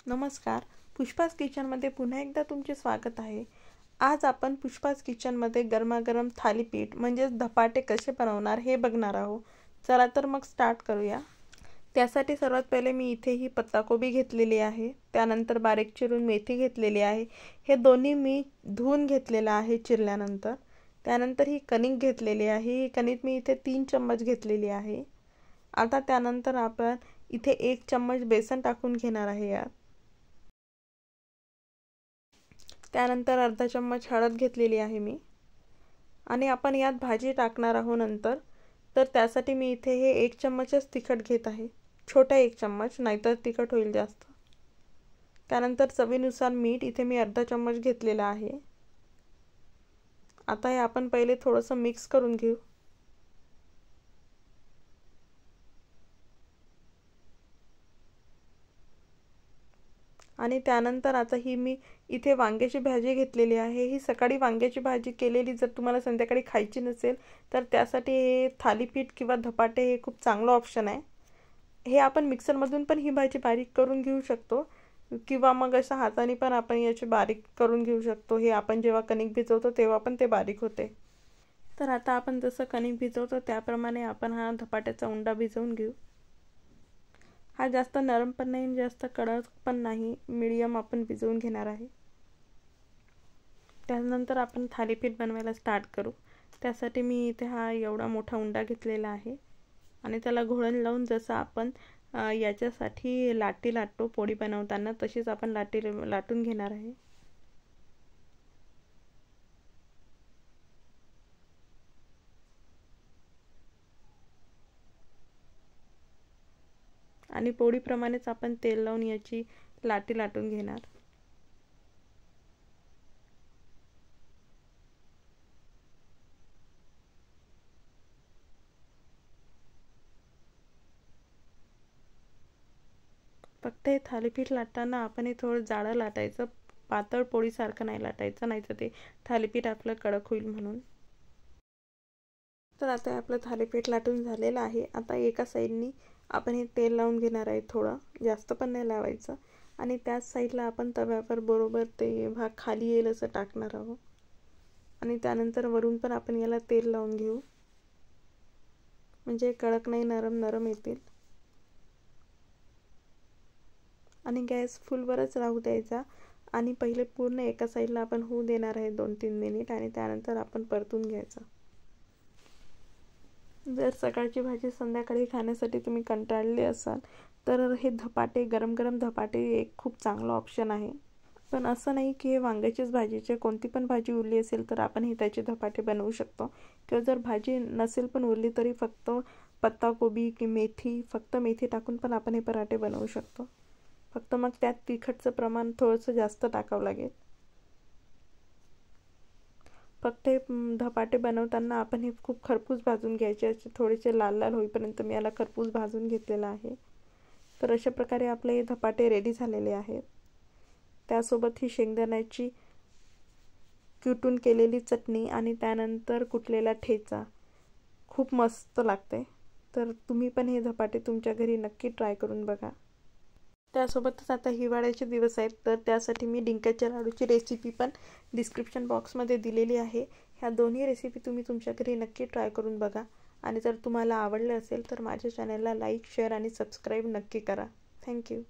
नमस्कार, पुष्पाज किचनमध्ये पुन्हा एकदा तुमचे स्वागत आहे। आज आपण पुष्पाज किचनमध्ये गरमागरम थालीपीठ म्हणजेच धपाटे कसे बनवणार हे बघणार आहोत। चला तर मग स्टार्ट करूया। त्यासाठी सर्वात पहिले मी इथे ही पत्ताकोबी घेतलेली आहे, त्यानंतर बारीक चिरून मेथी घेतलेली आहे। हे दोन्ही मी धुवून घेतलेले आहे चिरल्यानंतर। त्यानंतर ही कणिक घेतलेली आहे, ही कणिक मी इथे 3 चम्मच घेतलेली आहे। आता त्यानंतर आपण इथे 1 चम्मच बेसन टाकून घेणार आहे यात। त्यानंतर अर्धा चम्मच हळद घेतलेली आहे मी आणि आपण यात भाजी टाकणार आहोत नंतर, तर त्यासाठी मी इथे हे 1 चम्मचच तिखट घेत आहे, छोटा 1 चम्मच, नाहीतर तिखट होईल जास्त। त्यानंतर चवीनुसार मीठ इथे मी अर्धा चम्मच घेतलेला आहे। आता हे आपण पहिले थोडंसं मिक्स करून घेऊ। आणि त्यानंतर आता ही मी इथे वांग्याची भाजी घेतलेली आहे। ही सकाळी वांग्याची भाजी केलेली जर तुम्हाला संध्याकाळी खायची नसेल तर त्यासाठी हे थालीपीठ किंवा धपाटे हे खूप चांगलं ऑप्शन आहे। हे आपण मिक्सर मधून पण ही भाजी बारीक करून घेऊ शकतो किंवा मग अशा हाताने पण आपण याची बारीक करून घेऊ शकतो। हे आपण जेव्हा कणिक भिजवतो तेव्हा पण ते बारीक होते। तर आता आपण जसं कणिक भिजवतो त्याप्रमाणे आपण हा धपाट्याचा उंडा भिजवून घेऊ। हा जास्त नरम पण नाही जास्त कडक पण नाही, मीडियम आपण भिजवून घेणार आहे। त्यानंतर आपण थालीपीठ बनवायला स्टार्ट करू। त्यासाठी मी इथे हा एवढा मोठा उंडा घेतलेला आहे आणि त्याला घोळण लावून जसं आपण याच्यासाठी लाटी लाटतो पोळी बनवताना तशीच आपण लाटी लाटून घेणार आहे। आणि पोळीप्रमाणेच आपण तेल लावून याची लाटी लाटून घेणार। फक्त हे थालीपीठ लाटताना आपण हे थोडं जाडं लाटायचं, पातळ पोळीसारखं नाही लाटायचं, नाहीतर ते थालीपीठ आपलं कडक होईल म्हणून। तर आता आपलं थालीपीठ लाटून झालेलं आहे। आता एका साईडनी आपण हे तेल लावून घेणार आहे, थोडं जास्त पण नाही लावायचं, आणि त्याच साईडला आपण तव्यावर बरोबर ते भाग खाली येईल असं टाकणार आहोत आणि त्यानंतर वरून पण आपण याला तेल लावून घेऊ, म्हणजे कडक नाही नरम नरम येतील। आणि गॅस फुलवरच राहू द्यायचा आणि पहिले पूर्ण एका साईडला आपण होऊ देणार आहे 2-3 मिनिट आणि त्यानंतर आपण परतून घ्यायचा। जर सकाळची भाजी संध्याकाळी खाण्यासाठी तुम्ही कंटाळले असाल तर हे धपाटे गरम गरम धपाटे एक खूप चांगला ऑप्शन आहे। पण असं नाही की हे वांग्याचीच भाजीचे, कोणती पण भाजी उरली असेल तर आपण हे त्याचे धपाटे बनवू शकतो, किंवा जर भाजी नसेल पण उरली तरी फक्त पत्ताकोबी की मेथी, फक्त मेथी टाकून पण आपण हे पराठे बनवू शकतो। फक्त मग त्यात तिखटचं प्रमाण थोडंसं जास्त टाकावं लागेल। फक्त हे धपाटे बनवताना आपण हे खूप खरपूस भाजून घ्यायचे, असे थोडेसे लाल लाल होईपर्यंत मी याला खरपूस भाजून घेतलेला आहे। तर अशा प्रकारे आपले हे धपाटे रेडी झालेले आहेत। त्यासोबत ही शेंगदाण्याची कुटून केलेली चटणी आणि त्यानंतर कुटलेला ठेचा खूप मस्त लागते। तर तुम्ही पण हे धपाटे तुमच्या घरी नक्की ट्राय करून बघा। त्यासोबतच आता हिवाळ्याचे दिवस आहेत तर त्यासाठी मी डिंकाच्या लाडूची रेसिपी पण डिस्क्रिप्शन बॉक्समध्ये दिलेली आहे। ह्या दोन्ही रेसिपी तुम्ही तुमच्या घरी नक्की ट्राय करून बघा आणि जर तुम्हाला आवडले असेल तर माझ्या चॅनलला लाईक, शेअर आणि सबस्क्राईब नक्की करा। थँक्यू।